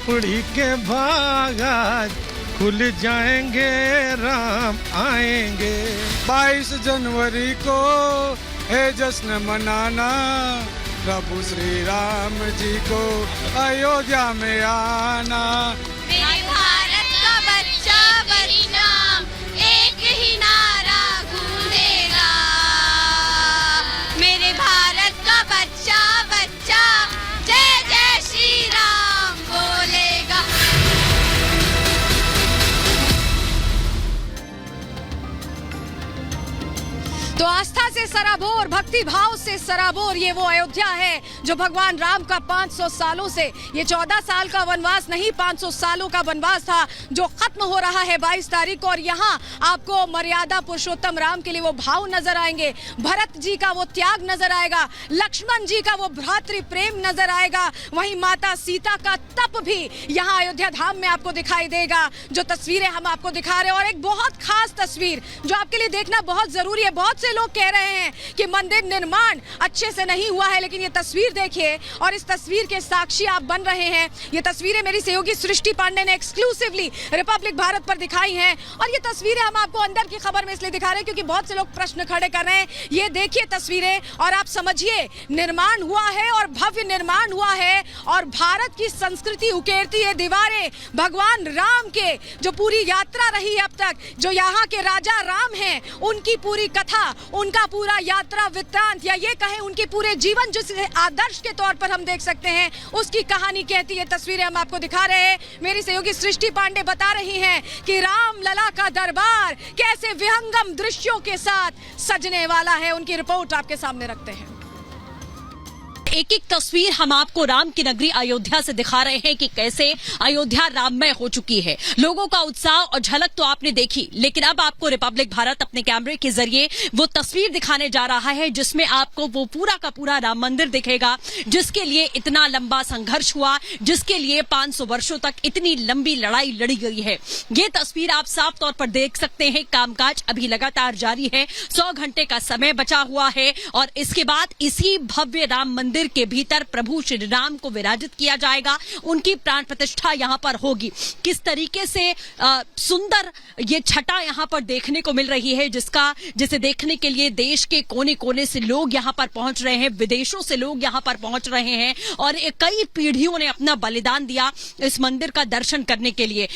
उड़ी के भागा, खुल जाएंगे राम आएंगे। 22 जनवरी को है जश्न मनाना, प्रभु श्री राम जी को अयोध्या में आना। मेरे भारत का बच्चा बड़ी नाम, एक ही नारा गूंजेगा। मेरे भारत का बच्चा बच्चा जय जय श्री राम बोलेगा। तो आस्था से सराबोर, भक्ति भाव से सराबोर ये वो अयोध्या है जो भगवान राम का 500 सालों से, ये 14 साल का वनवास नहीं 500 सालों का वनवास था जो खत्म हो रहा है 22 तारीख को। और यहाँ आपको मर्यादा पुरुषोत्तम राम के लिए वो भाव नजर आएंगे, भरत जी का वो त्याग नजर आएगा, लक्ष्मण जी का वो भ्रातृ प्रेम नजर आएगा, वहीं माता सीता का तप भी यहाँ अयोध्या धाम में आपको दिखाई देगा। जो तस्वीरें हम आपको दिखा रहे हैं, और एक बहुत खास तस्वीर जो आपके लिए देखना बहुत जरूरी है। बहुत से लोग कह रहे हैं कि मंदिर निर्माण अच्छे से नहीं हुआ है, लेकिन ये तस्वीर देखिए और इस तस्वीर के साक्षी आप बन रहे हैं। ये तस्वीरें मेरी सहयोगी सृष्टि पांडे ने एक्सक्लूसिवली रिपब्लिक भारत पर दिखाई हैं, और ये तस्वीरें हम आपको अंदर की खबर में इसलिए दिखा रहे हैं क्योंकि बहुत से लोग प्रश्न खड़े कर रहे हैं। ये देखिए तस्वीरें और आप समझिए, निर्माण हुआ है और भव्य निर्माण हुआ है, और भारत की संस्कृति उकेरती है दीवारें। भगवान राम के जो पूरी यात्रा रही है अब तक, जो यहाँ के राजा राम हैं, उनकी पूरी कथा, उनका पूरा यात्रा वृत्तांत, या ये कहें उनके पूरे जीवन जिसे आदर्श के तौर पर हम देख सकते हैं, उसकी कहानी कहती है। तस्वीरें हम आपको दिखा रहे हैं। मेरी सहयोगी सृष्टि पांडे बता रही हैं कि राम लला का दरबार कैसे विहंगम दृश्यों के साथ सजने वाला है। उनकी रिपोर्ट आपके सामने रखते हैं। एक एक तस्वीर हम आपको राम की नगरी अयोध्या से दिखा रहे हैं कि कैसे अयोध्या राममय हो चुकी है। लोगों का उत्साह और झलक तो आपने देखी, लेकिन अब आपको रिपब्लिक भारत अपने कैमरे के जरिए वो तस्वीर दिखाने जा रहा है जिसमें आपको वो पूरा का पूरा राम मंदिर दिखेगा, जिसके लिए इतना लंबा संघर्ष हुआ, जिसके लिए 500 वर्षों तक इतनी लंबी लड़ाई लड़ी गई है। ये तस्वीर आप साफ तौर पर देख सकते हैं। कामकाज अभी लगातार जारी है, 100 घंटे का समय बचा हुआ है, और इसके बाद इसी भव्य राम मंदिर के भीतर प्रभु श्री राम को विराजित किया जाएगा। उनकी प्राण प्रतिष्ठा यहां पर होगी। किस तरीके से सुंदर ये छटा यहां पर देखने को मिल रही है, जिसे देखने के लिए देश के कोने कोने से लोग यहां पर पहुंच रहे हैं, विदेशों से लोग यहां पर पहुंच रहे हैं, और कई पीढ़ियों ने अपना बलिदान दिया इस मंदिर का दर्शन करने के लिए।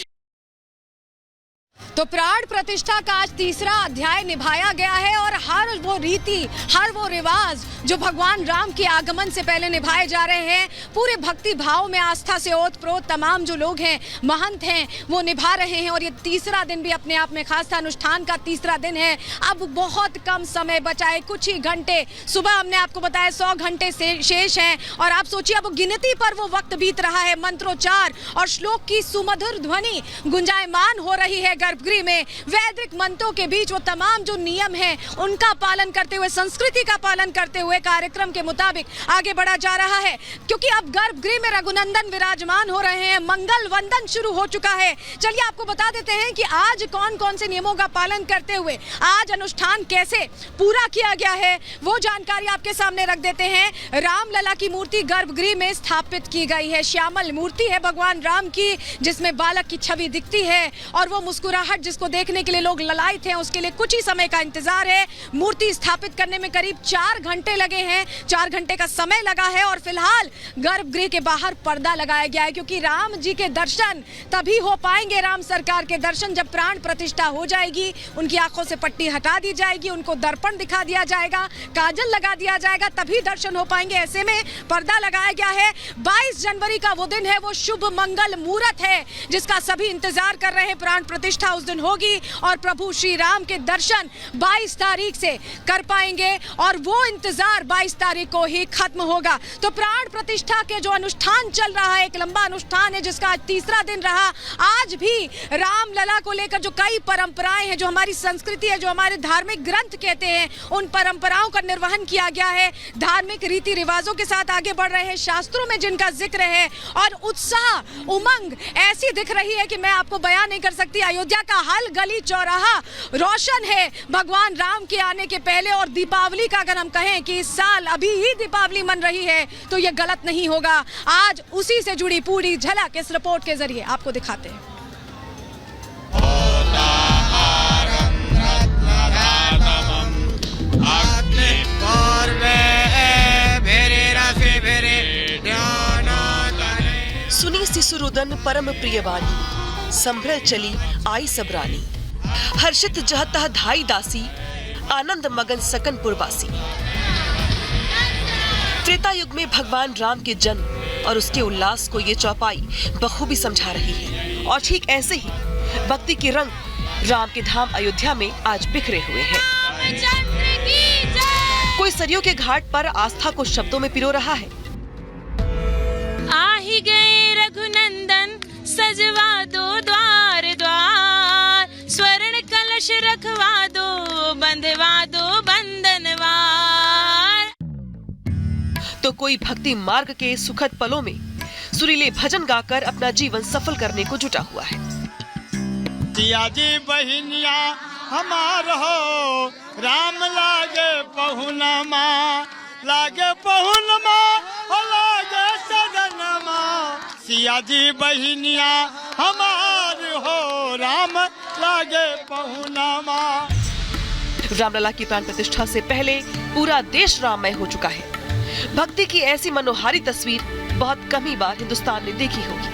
तो प्राण प्रतिष्ठा का आज तीसरा अध्याय निभाया गया है, और हर वो रीति, हर वो रिवाज जो भगवान राम के आगमन से पहले निभाए जा रहे हैं, पूरे भक्ति भाव में आस्था से ओतप्रोत तमाम जो लोग हैं, महंत हैं, वो निभा रहे हैं। और ये तीसरा दिन भी अपने आप में खास था, अनुष्ठान का तीसरा दिन है। अब बहुत कम समय बचा है, कुछ ही घंटे। सुबह हमने आपको बताया 100 घंटे शेष हैं, और आप सोचिए अब गिनती पर वो वक्त बीत रहा है। मंत्रोच्चार और श्लोक की सुमधुर ध्वनि गुंजायमान हो रही है गर्भगृह में। वैदिक मंत्रों के बीच वो तमाम जो नियम हैं उनका पालन करते हुए, संस्कृति का पालन करते हुए कार्यक्रम के मुताबिक आगे बढ़ा जा रहा है, क्योंकि अब गर्भगृह में रघुनंदन विराजमान हो रहे हैं। मंगल वंदन शुरू हो चुका है। चलिए आपको बता देते हैं कि आज कौन कौन से नियमों का पालन करते हुए आज अनुष्ठान कैसे पूरा किया गया है, वो जानकारी आपके सामने रख देते हैं। रामलला की मूर्ति गर्भगृह में स्थापित की गई है। श्यामल मूर्ति है भगवान राम की, जिसमें बालक की छवि दिखती है, और वो मुस्कुराहट जिसको देखने के लिए लोग ललायत हैं, उसके लिए कुछ ही समय का इंतजार है। मूर्ति स्थापित करने में करीब 4 घंटे लगे हैं, 4 घंटे का समय लगा है, और फिलहाल गर्भगृह के बाहर पर्दा लगाया गया है, क्योंकि राम जी के दर्शन तभी हो पाएंगे, राम सरकार के दर्शन, जब प्राण प्रतिष्ठा हो जाएगी, उनकी आंखों से पट्टी हटा दी जाएगी, उनको दर्पण दिखा दिया जाएगा, काजल लगा दिया जाएगा, तभी दर्शन हो पाएंगे। ऐसे में पर्दा लगाया गया है। 22 जनवरी का वो दिन है, वो शुभ मंगल मुहूर्त है जिसका सभी इंतजार कर रहे हैं। प्राण प्रतिष्ठा उस दिन होगी, और प्रभु श्री राम के दर्शन 22 तारीख से कर पाएंगे, और वो इंतजार 22 तारीख को ही खत्म होगा। तो प्राण प्रतिष्ठा के जो अनुष्ठान चल रहा है, एक लंबा अनुष्ठान है जिसका आज तीसरा दिन रहा। आज भी रामलला को लेकर जो कई परंपराएं हैं, जो हमारी संस्कृति है, जो हमारे धार्मिक ग्रंथ कहते हैं, उन परंपराओं का निर्वहन किया गया है। धार्मिक रीति रिवाजों के साथ आगे बढ़ रहे हैं, शास्त्रों में जिनका जिक्र है, और उत्साह उमंग ऐसी दिख रही है कि मैं आपको बयान नहीं कर सकती। अयोध्या अयोध्या का हर गली चौराहा रोशन है भगवान राम के आने के पहले। और दीपावली का अगर हम कहें कि इस साल अभी ही दीपावली मन रही है तो ये गलत नहीं होगा। आज उसी से जुड़ी पूरी झलक इस रिपोर्ट के जरिए आपको दिखाते हैं। सुनी सिसुरुदन परम प्रिय वाणी, संभ्रल चली आई सबरानी। हर्षित जहतः धाई दासी, आनंद मगन सकन पुरवासी। त्रेता युग में भगवान राम के जन्म और उसके उल्लास को ये चौपाई बखूबी समझा रही है। और ठीक ऐसे ही भक्ति के रंग राम के धाम अयोध्या में आज बिखरे हुए हैं। कोई सरयू के घाट पर आस्था को शब्दों में पिरो रहा है। आ ही गए रघुनंदन, सजवा दो द्वार द्वार, स्वर्ण कलश रखवा दो, बंधवा दो बंधनवार। तो कोई भक्ति मार्ग के सुखद पलों में सुरीले भजन गाकर अपना जीवन सफल करने को जुटा हुआ है। जिया जी बहिनिया हमार हो, राम लागे पहुनमा, लागे पहुनमा, लागे सदनमा। सिया जी बहिनिया हमार हो, राम लागे पहुनमा। रामलला की प्राण प्रतिष्ठा से पहले पूरा देश राममय हो चुका है। भक्ति की ऐसी मनोहारी तस्वीर बहुत कम ही बार हिंदुस्तान ने देखी होगी।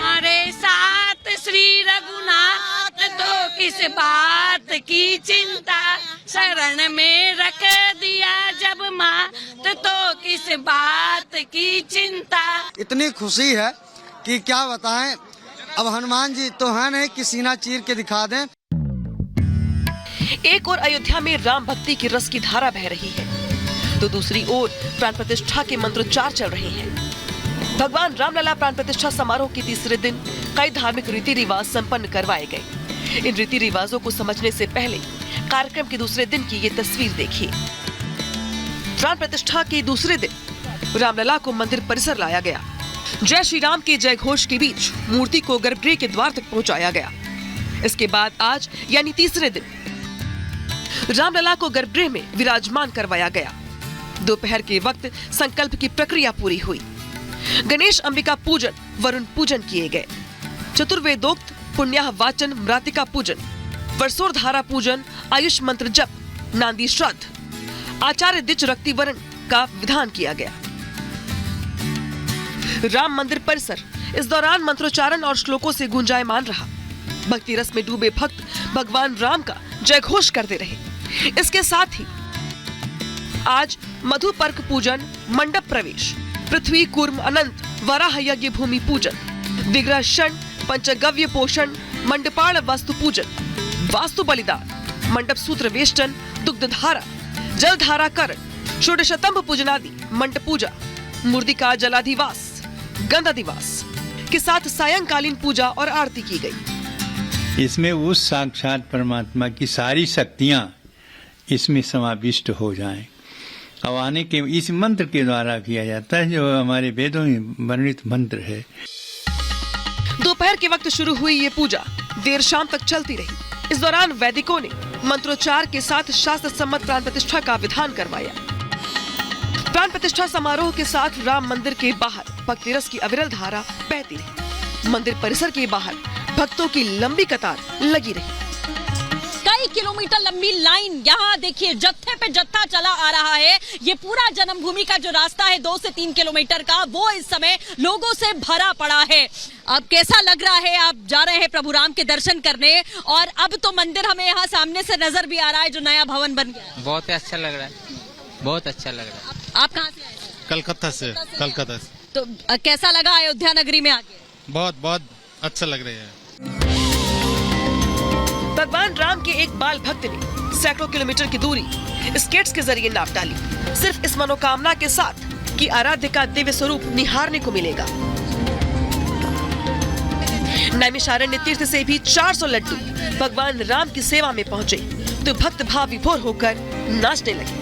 अरे साथ श्री रघुनाथ, तो किस बात की चिंता, शरण में रख दिया जब मात, तो किस बात की चिंता। इतनी खुशी है कि क्या बताएं। अब हनुमान जी तो है नहीं कि सीना चीर के दिखा दें। एक और अयोध्या में राम भक्ति की रस की धारा बह रही है, तो दूसरी ओर प्राण प्रतिष्ठा के मंत्रोच्चार चल रहे हैं। भगवान रामलला प्राण प्रतिष्ठा समारोह के तीसरे दिन कई धार्मिक रीति रिवाज संपन्न करवाए गए। इन रीति रिवाजों को समझने से पहले कार्यक्रम के दूसरे दिन की ये तस्वीर देखिए। प्राण प्रतिष्ठा के दूसरे दिन रामलला को मंदिर परिसर लाया गया। जय श्री राम के जय घोष के बीच मूर्ति को गर्भगृह के द्वार तक पहुंचाया गया। इसके बाद आज यानी तीसरे दिन रामलला को गर्भगृह में विराजमान करवाया गया। दोपहर के वक्त संकल्प की प्रक्रिया पूरी हुई। गणेश अंबिका पूजन, वरुण पूजन किए गए। चतुर्वेदोक्त पुण्याह वाचन, मृतिका पूजन, वर्षोर्धारा पूजन, आयुष मंत्र जप, नांदी श्राद्ध, आचार्य दिच रक्तिवरण का विधान किया गया। राम मंदिर परिसर इस दौरान मंत्रोच्चारण और श्लोकों से गुंजायमान रहा। भक्ति रस में डूबे भक्त भगवान राम का जय घोष करते रहे। इसके साथ ही आज मधुपर्क पूजन, मंडप प्रवेश, पृथ्वी कूर्म अनंत वराह यज्ञ भूमि पूजन, विग्रह क्षण, पंचगव्य पोषण, मंडपाण वास्तु पूजन, वास्तु बलिदान, मंडप सूत्र वेष्टन, दुग्ध धारा, जल धारा करण, षोडशतंभ पूजनादि, मंडप पूजा, मूर्तिका जलाधिवास, गंधाधिवास के साथ सायंकालीन पूजा और आरती की गई। इसमें उस साक्षात परमात्मा की सारी शक्तियां इसमें समाविष्ट हो जाएं। अब आने के इस मंत्र के द्वारा किया जाता है, जो हमारे वेदों में वर्णित मंत्र है। दोपहर के वक्त शुरू हुई ये पूजा देर शाम तक चलती रही। इस दौरान वैदिकों ने मंत्रोच्चार के साथ शास्त्र सम्मत प्राण प्रतिष्ठा का विधान करवाया। प्राण प्रतिष्ठा समारोह के साथ राम मंदिर के बाहर भक्ति रस की अविरल धारा बहती रही। मंदिर परिसर के बाहर भक्तों की लंबी कतार लगी रही। कई किलोमीटर लंबी लाइन, यहाँ देखिए जत्थे पे जत्था चला आ रहा है। ये पूरा जन्मभूमि का जो रास्ता है 2 से 3 किलोमीटर का, वो इस समय लोगों से भरा पड़ा है। अब कैसा लग रहा है? आप जा रहे हैं प्रभु राम के दर्शन करने, और अब तो मंदिर हमें यहाँ सामने से नजर भी आ रहा है, जो नया भवन बन गया है। बहुत अच्छा लग रहा है, बहुत अच्छा लग रहा है। आप कहाँ से आए? कलकत्ता से। कलकत्ता से। तो कैसा लगा अयोध्या नगरी में आके? बहुत बहुत अच्छा लग रहा है। भगवान राम के एक बाल भक्त ने सैकड़ों किलोमीटर की दूरी स्केट्स के जरिए नाप डाली, सिर्फ इस मनोकामना के साथ कि आराध्य का दिव्य स्वरूप निहारने को मिलेगा। नैमिषारण्य तीर्थ से भी 400 लड्डू भगवान राम की सेवा में पहुंचे, तो भक्त भाव विभोर होकर नाचने लगे।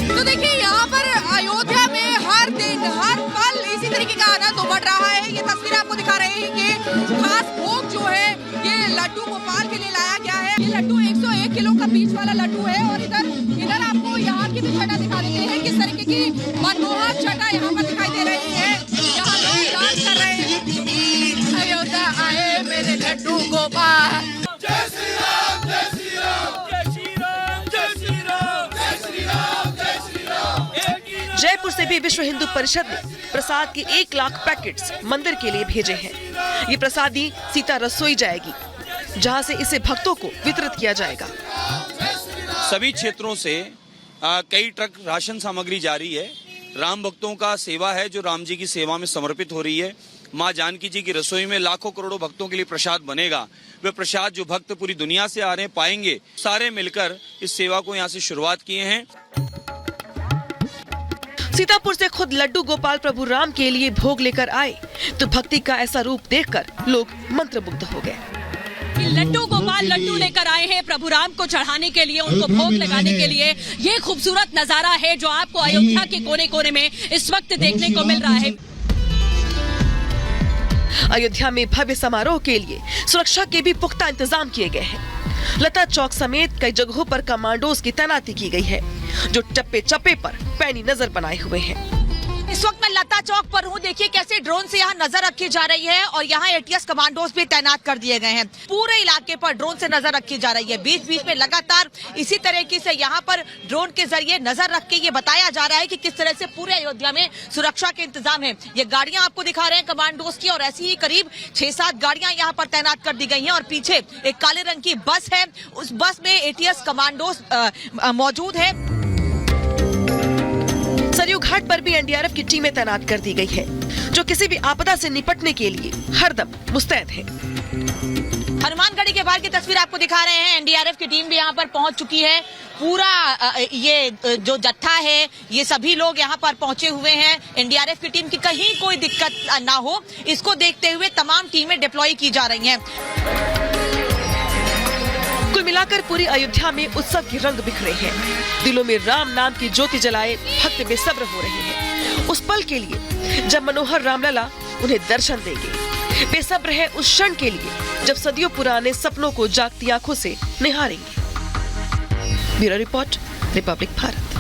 तो देखिए यहाँ पर अयोध्या में हर दिन हर पल इसी तरीके का आनंद उमड़ रहा है। ये तस्वीर आपको दिखा रहे हैं कि खास भोग जो है गोपाल के लिए लाया गया है। ये लड्डू 101 किलो का बीच वाला लड्डू है और इधर आपको यहाँ की भी छटा दिखा देते हैं, किस तरीके की मनमोहक छटा यहाँ पर दिखाई दे रही है। यहाँ लोग डांस कर रहे हैं। अयोध्या आए मेरे लड्डू गोपाल। जय श्री राम, जय श्री राम, जय श्री राम, जय श्री राम, जय श्री राम, जय श्री राम। जयपुर से भी विश्व हिंदू परिषद ने प्रसाद के 1 लाख पैकेट्स मंदिर के लिए भेजे हैं। ये प्रसादी सीता रसोई जाएगी, जहां से इसे भक्तों को वितरित किया जाएगा। सभी क्षेत्रों से कई ट्रक राशन सामग्री जारी है। राम भक्तों का सेवा है जो राम जी की सेवा में समर्पित हो रही है। माँ जानकी जी की रसोई में लाखों करोड़ों भक्तों के लिए प्रसाद बनेगा। वे प्रसाद जो भक्त पूरी दुनिया से आ रहे हैं पाएंगे। सारे मिलकर इस सेवा को यहाँ से शुरुआत किए हैं। सीतापुर से खुद लड्डू गोपाल प्रभु राम के लिए भोग लेकर आए तो भक्ति का ऐसा रूप देखकर लोग मंत्रमुग्ध हो गए। लड्डू गोपाल लड्डू लेकर आए हैं प्रभु राम को चढ़ाने के लिए, उनको भोग लगाने के लिए। ये खूबसूरत नजारा है जो आपको अयोध्या के कोने कोने में इस वक्त देखने को मिल रहा है। अयोध्या में भव्य समारोह के लिए सुरक्षा के भी पुख्ता इंतजाम किए गए हैं। लता चौक समेत कई जगहों पर कमांडोज की तैनाती की गई है, जो चप्पे चप्पे पर पैनी नजर बनाए हुए हैं। इस वक्त मैं लता चौक पर हूँ। देखिए कैसे ड्रोन से यहाँ नजर रखी जा रही है और यहाँ एटीएस कमांडोज भी तैनात कर दिए गए हैं। पूरे इलाके पर ड्रोन से नजर रखी जा रही है। बीच बीच में लगातार इसी तरीके से यहाँ पर ड्रोन के जरिए नजर रख के ये बताया जा रहा है कि किस तरह से पूरे अयोध्या में सुरक्षा के इंतजाम है। ये गाड़ियां आपको दिखा रहे हैं कमांडोज की और ऐसी ही करीब 6-7 गाड़ियां यहाँ पर तैनात कर दी गई है और पीछे एक काले रंग की बस है। उस बस में एटीएस कमांडोज मौजूद है। सरयू घाट पर भी एनडीआरएफ की टीमें तैनात कर दी गई है, जो किसी भी आपदा से निपटने के लिए हरदम मुस्तैद है। हनुमानगढ़ी के बाहर की तस्वीर आपको दिखा रहे हैं। एनडीआरएफ की टीम भी यहाँ पर पहुंच चुकी है। पूरा ये जो जत्था है ये सभी लोग यहाँ पर पहुंचे हुए हैं। एनडीआरएफ की टीम की कहीं कोई दिक्कत ना हो, इसको देखते हुए तमाम टीमें डिप्लॉय की जा रही हैं। कुल मिलाकर पूरी अयोध्या में उत्सव के रंग बिखरे हैं। दिलों में राम नाम की ज्योति जलाए भक्त बेसब्र हो रहे हैं उस पल के लिए जब मनोहर रामलला उन्हें दर्शन देंगे। बेसब्र है उस क्षण के लिए जब सदियों पुराने सपनों को जागती आंखों से निहारेंगे। Bureau report, Republic Bharat.